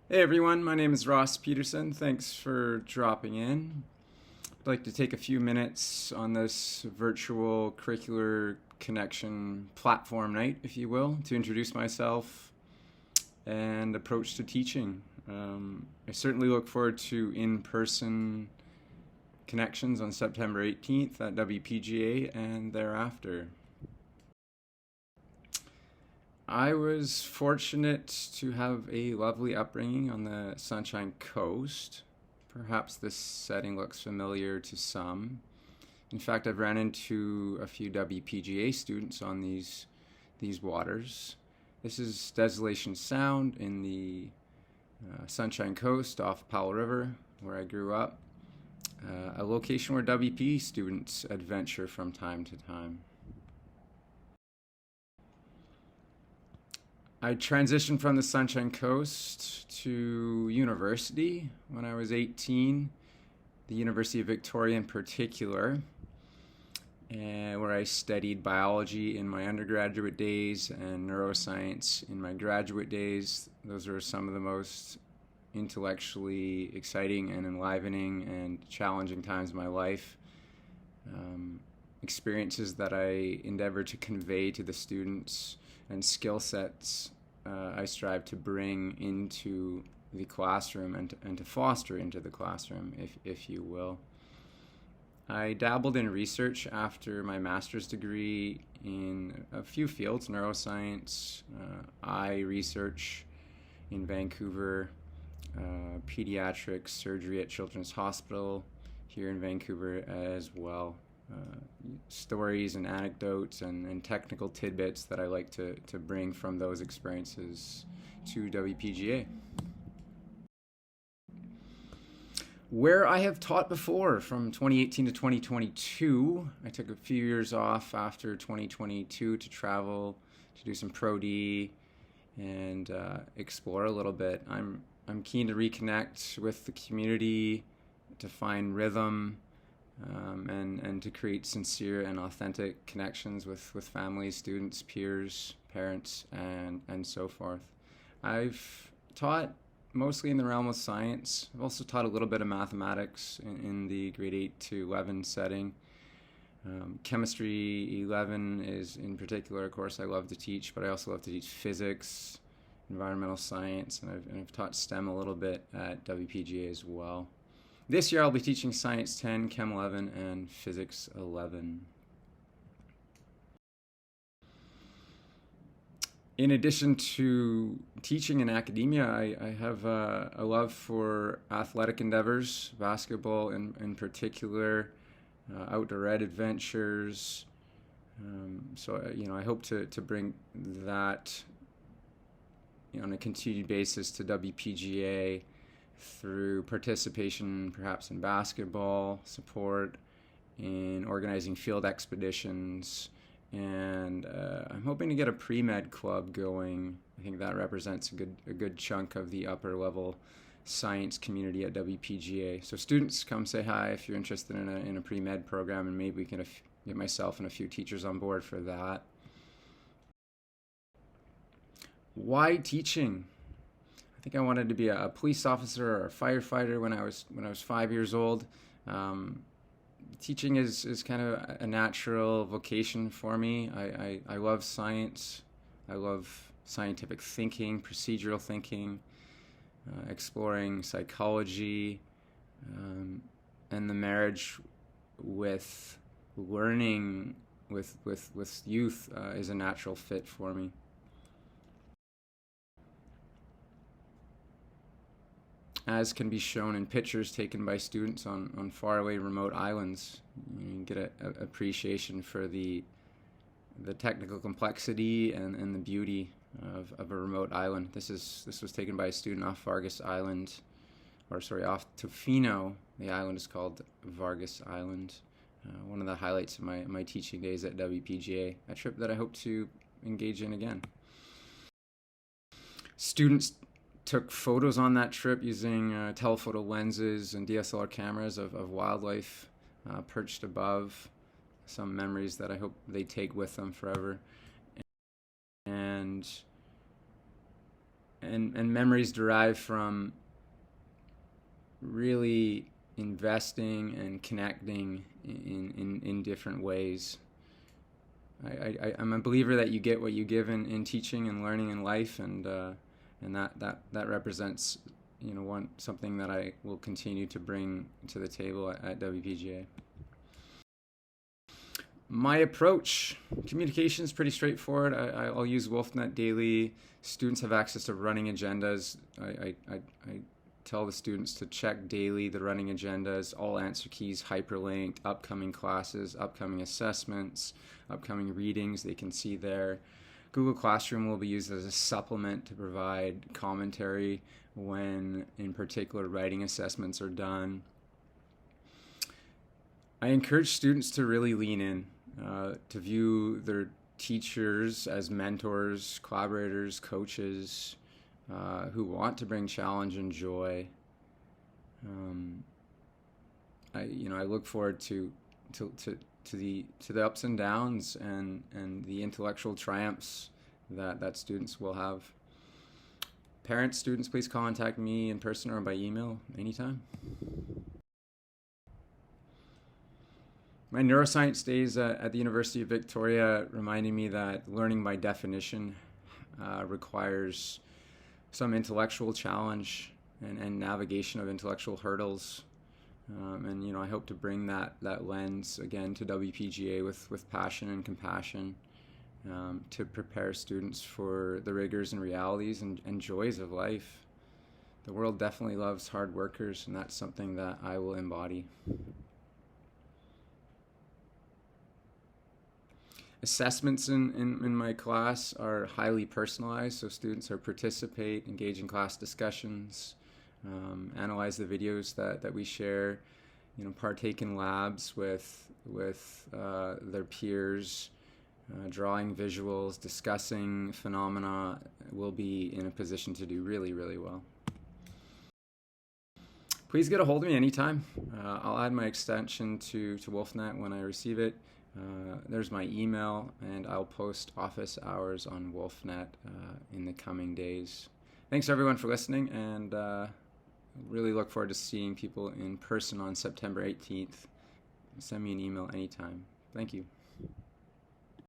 Hey everyone, my name is Ross Petersen. Thanks for dropping in. I'd like to take a few minutes on this virtual curricular connection platform night, if you will, to introduce myself and approach to teaching. I certainly look forward to in-person connections on September 18th at WPGA and thereafter. I was fortunate to have a lovely upbringing on the Sunshine Coast. Perhaps this setting looks familiar to some. In fact, I've ran into a few WPGA students on these waters. This is Desolation Sound in the Sunshine Coast off Powell River, where I grew up. A location where WP students adventure from time to time. I transitioned from the Sunshine Coast to university when I was 18, the University of Victoria in particular, where I studied biology in my undergraduate days and neuroscience in my graduate days. Those are some of the most intellectually exciting and enlivening and challenging times of my life. Experiences that I endeavor to convey to the students and skill sets I strive to bring into the classroom and to foster into the classroom, if you will. I dabbled in research after my master's degree in a few fields: neuroscience, eye research in Vancouver, pediatrics, surgery at Children's Hospital here in Vancouver as well. Stories and anecdotes and technical tidbits that I like to bring from those experiences to WPGA. Where I have taught before, from 2018 to 2022, I took a few years off after 2022 to travel, to do some Pro D, and explore a little bit. I'm keen to reconnect with the community, to find rhythm, and to create sincere and authentic connections with families, students, peers, parents, and so forth. I've taught mostly in the realm of science. I've also taught a little bit of mathematics in the grade 8 to 11 setting. Chemistry 11 is in particular a course I love to teach, but I also love to teach physics, environmental science, and I've taught STEM a little bit at WPGA as well. This year I'll be teaching Science 10, Chem 11, and Physics 11. In addition to teaching in academia, I have a love for athletic endeavors, basketball in particular, outdoor ed adventures. I hope to bring that on a continued basis to WPGA through participation perhaps in basketball, support in organizing field expeditions, and I'm hoping to get a pre-med club going. I think that represents a good chunk of the upper level science community at WPGA. So students, come say hi if you're interested in a pre-med program, and maybe we can get myself and a few teachers on board for that. Why teaching? I think I wanted to be a police officer or a firefighter when I was 5 years old. Teaching is kind of a natural vocation for me. I love science. I love scientific thinking, procedural thinking, exploring psychology, and the marriage with learning with youth is a natural fit for me. As can be shown in pictures taken by students on faraway remote islands. You get an appreciation for the technical complexity and the beauty of a remote island. This was taken by a student off Vargas Island, off Tofino. The island is called Vargas Island. One of the highlights of my teaching days at WPGA, a trip that I hope to engage in again. Students took photos on that trip using telephoto lenses and DSLR cameras of wildlife perched above. Some memories that I hope they take with them forever. And and memories derived from really investing and connecting in different ways. I'm a believer that you get what you give in teaching and learning in life, and that represents something that I will continue to bring to the table at WPGA. My approach, communication is pretty straightforward. I'll use WolfNet daily. Students have access to running agendas. I tell the students to check daily the running agendas, all answer keys hyperlinked, upcoming classes, upcoming assessments, upcoming readings they can see there. Google Classroom will be used as a supplement to provide commentary when, in particular, writing assessments are done. I encourage students to really lean in, to view their teachers as mentors, collaborators, coaches, who want to bring challenge and joy. I look forward to the ups and downs and the intellectual triumphs that students will have. Parents, students, please contact me in person or by email anytime. My neuroscience days at the University of Victoria reminded me that learning by definition requires some intellectual challenge and navigation of intellectual hurdles. And I hope to bring that lens again to WPGA with passion and compassion, to prepare students for the rigors and realities and joys of life. The world definitely loves hard workers, and that's something that I will embody. Assessments in my class are highly personalized, so students participate, engage in class discussions, analyze the videos that we share, partake in labs with their peers, drawing visuals, discussing phenomena. Will be in a position to do really, really well. Please get a hold of me anytime. I'll add my extension to WolfNet when I receive it. There's my email, and I'll post office hours on WolfNet in the coming days. Thanks everyone for listening, and really look forward to seeing people in person on September 18th. Send me an email anytime. Thank you.